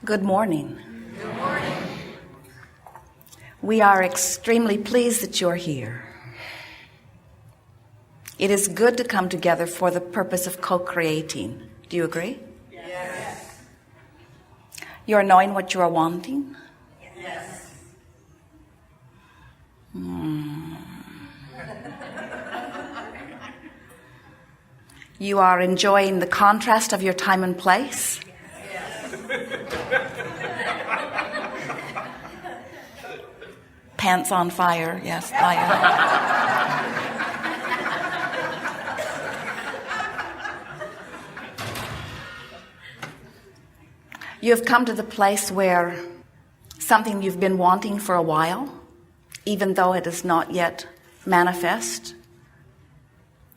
Good morning. Good morning. We are extremely pleased that you're here. It is good to come together for the purpose of co-creating. Do you agree? Yes. You're knowing what you are wanting? Yes. You are enjoying the contrast of your time and place? Pants on fire, yes, fire. You have come to the place where something you've been wanting for a while, even though it is not yet manifest,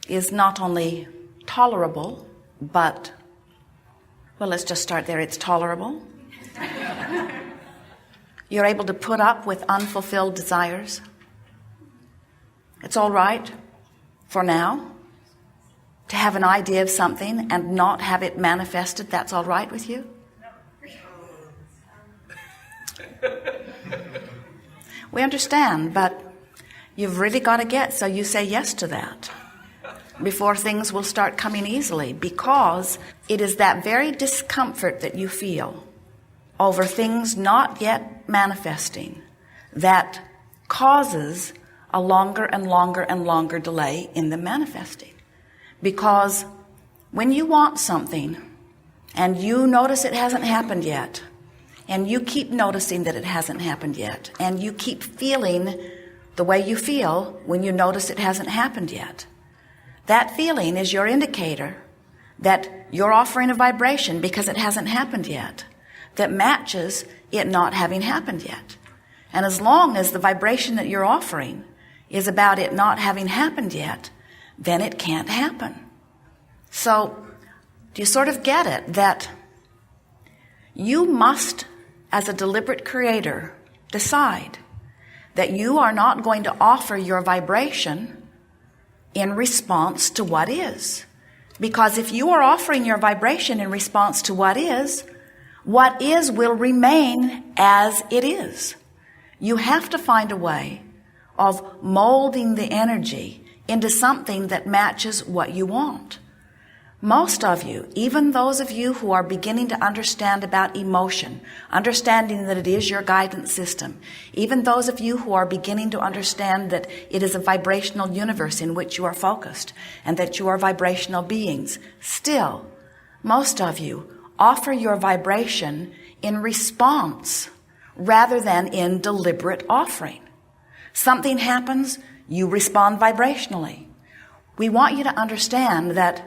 is not only tolerable, but, well, let's just start there. It's tolerable. You're able to put up with unfulfilled desires. It's all right for now to have an idea of something and not have it manifested. That's all right with you? We understand, but you've really got to get, so you say yes to that before things will start coming easily, because it is that very discomfort that you feel over things not yet manifesting that causes a longer and longer and longer delay in them manifesting. Because when you want something and you notice it hasn't happened yet, and you keep noticing that it hasn't happened yet, and you keep feeling the way you feel when you notice it hasn't happened yet, that feeling is your indicator that you're offering a vibration because it hasn't happened yet that matches it not having happened yet. And as long as the vibration that you're offering is about it not having happened yet, then it can't happen. So do you sort of get it that you must, as a deliberate creator, decide that you are not going to offer your vibration in response to what is? Because if you are offering your vibration in response to what is will remain as it is. You have to find a way of molding the energy into something that matches what you want. Most of you, even those of you who are beginning to understand about emotion, understanding that it is your guidance system, even those of you who are beginning to understand that it is a vibrational universe in which you are focused and that you are vibrational beings, still, most of you offer your vibration in response rather than in deliberate offering. Something happens, you respond vibrationally. We want you to understand that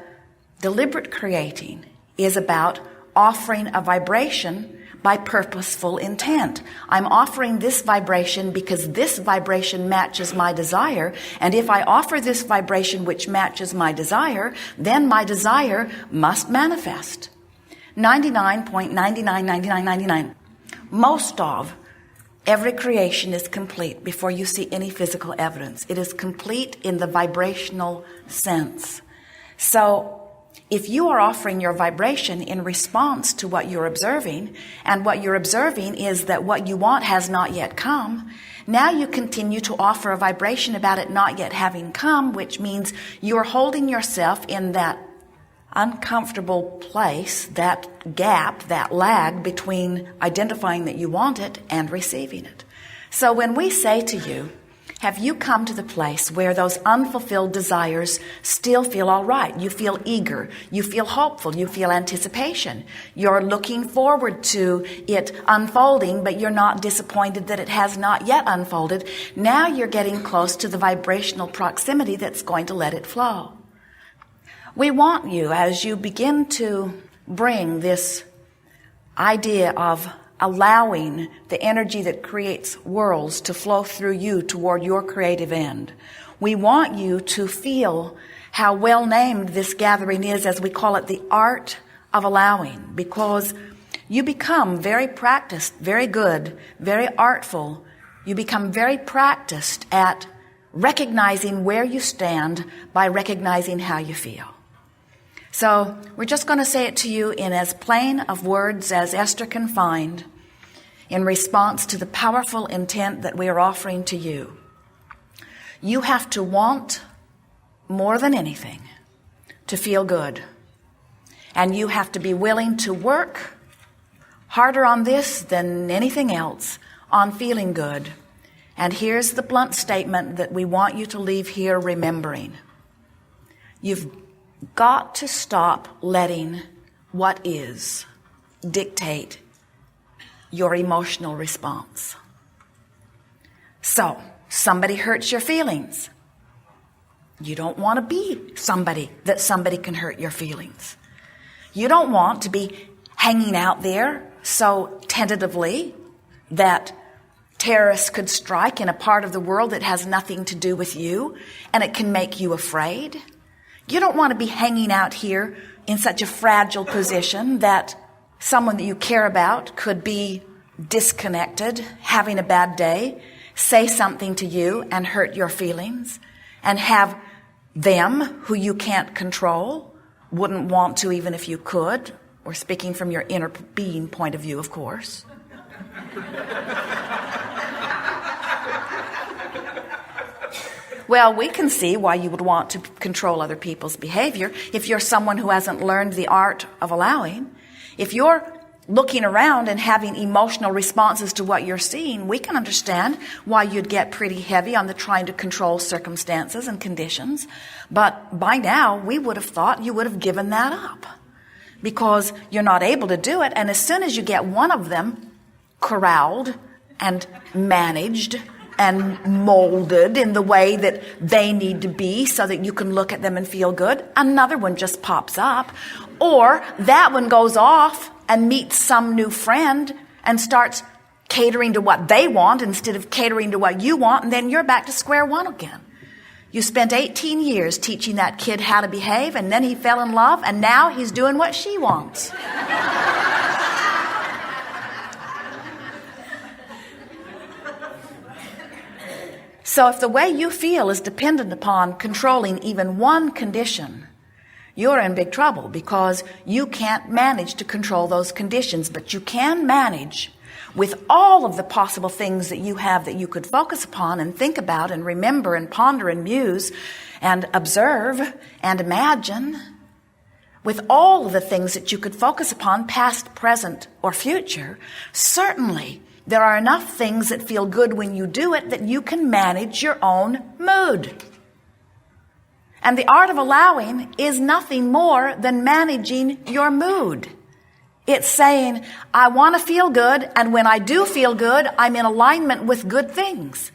deliberate creating is about offering a vibration by purposeful intent. I'm offering this vibration because this vibration matches my desire, and if I offer this vibration which matches my desire, then my desire must manifest. 99.999999. Most of every creation is complete before you see any physical evidence. It is complete in the vibrational sense. So if you are offering your vibration in response to what you're observing, and what you're observing is that what you want has not yet come, now you continue to offer a vibration about it not yet having come, which means you're holding yourself in that uncomfortable place, that gap, that lag between identifying that you want it and receiving it. So when we say to you, have you come to the place where those unfulfilled desires still feel all right? You feel eager, you feel hopeful, you feel anticipation. You're looking forward to it unfolding, but you're not disappointed that it has not yet unfolded. Now you're getting close to the vibrational proximity that's going to let it flow. We want you, as you begin to bring this idea of allowing the energy that creates worlds to flow through you toward your creative end, we want you to feel how well named this gathering is, as we call it, the art of allowing, because you become very practiced, very good, very artful. You become very practiced at recognizing where you stand by recognizing how you feel. So we're just going to say it to you in as plain of words as Esther can find in response to the powerful intent that we are offering to you. You have to want more than anything to feel good. And you have to be willing to work harder on this than anything else on feeling good. And here's the blunt statement that we want you to leave here remembering. You've got to stop letting what is dictate your emotional response. So, somebody hurts your feelings. You don't want to be somebody that somebody can hurt your feelings. You don't want to be hanging out there so tentatively that terrorists could strike in a part of the world that has nothing to do with you, and it can make you afraid. You don't want to be hanging out here in such a fragile position that someone that you care about could be disconnected, having a bad day, say something to you and hurt your feelings, and have them, who you can't control, wouldn't want to even if you could. We're speaking from your inner being point of view, of course. Well, we can see why you would want to control other people's behavior if you're someone who hasn't learned the art of allowing. If you're looking around and having emotional responses to what you're seeing, we can understand why you'd get pretty heavy on the trying to control circumstances and conditions. But by now, we would have thought you would have given that up because you're not able to do it. And as soon as you get one of them corralled and managed and molded in the way that they need to be so that you can look at them and feel good, another one just pops up. Or that one goes off and meets some new friend and starts catering to what they want instead of catering to what you want, and then you're back to square one again. You spent 18 years teaching that kid how to behave, and then he fell in love, and now he's doing what she wants. So if the way you feel is dependent upon controlling even one condition, you're in big trouble because you can't manage to control those conditions, but you can manage with all of the possible things that you have that you could focus upon and think about and remember and ponder and muse and observe and imagine. With all of the things that you could focus upon, past, present, or future, certainly there are enough things that feel good when you do it that you can manage your own mood. And the art of allowing is nothing more than managing your mood. It's saying, I want to feel good, and when I do feel good, I'm in alignment with good things.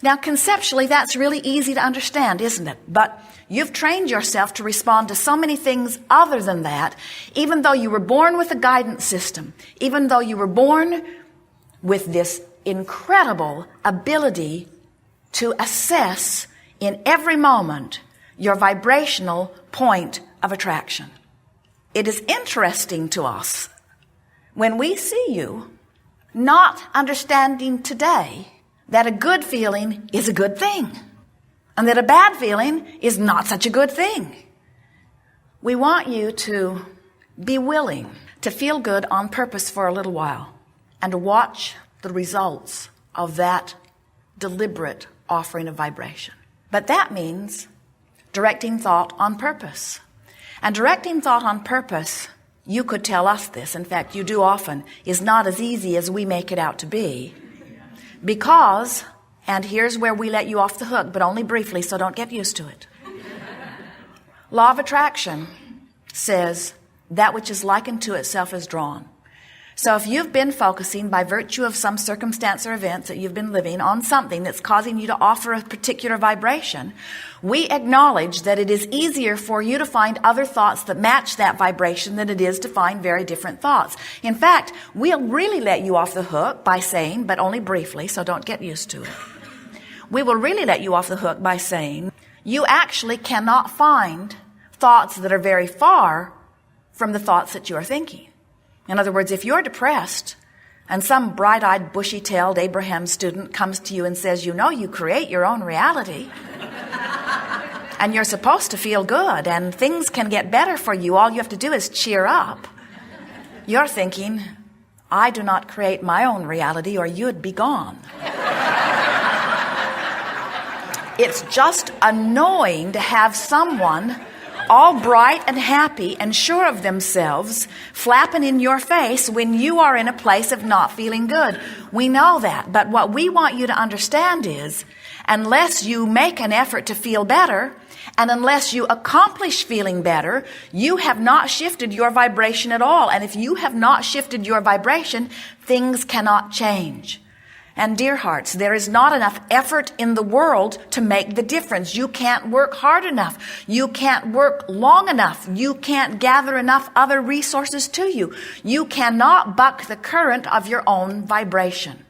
Now, conceptually, that's really easy to understand, isn't it? But you've trained yourself to respond to so many things other than that, even though you were born with a guidance system, even though you were born with this incredible ability to assess in every moment your vibrational point of attraction. It is interesting to us when we see you not understanding today that a good feeling is a good thing and that a bad feeling is not such a good thing. We want you to be willing to feel good on purpose for a little while and to watch the results of that deliberate offering of vibration. But that means directing thought on purpose. And directing thought on purpose, you could tell us this, in fact you do often, is not as easy as we make it out to be. Because, and here's where we let you off the hook, but only briefly, so don't get used to it. Law of attraction says that which is likened to itself is drawn. So if you've been focusing by virtue of some circumstance or events that you've been living on something that's causing you to offer a particular vibration, we acknowledge that it is easier for you to find other thoughts that match that vibration than it is to find very different thoughts. In fact, we'll really let you off the hook by saying, but only briefly, so don't get used to it. We will really let you off the hook by saying, you actually cannot find thoughts that are very far from the thoughts that you are thinking. In other words, if you're depressed and some bright-eyed, bushy-tailed Abraham student comes to you and says, you know, you create your own reality, And you're supposed to feel good, and things can get better for you. All you have to do is cheer up. You're thinking, I do not create my own reality, or you'd be gone. It's just annoying to have someone all bright and happy and sure of themselves flapping in your face when you are in a place of not feeling good. We know that. But what we want you to understand is, unless you make an effort to feel better, and unless you accomplish feeling better, you have not shifted your vibration at all. And if you have not shifted your vibration, things cannot change. And dear hearts, there is not enough effort in the world to make the difference. You can't work hard enough. You can't work long enough. You can't gather enough other resources to you. You cannot buck the current of your own vibration.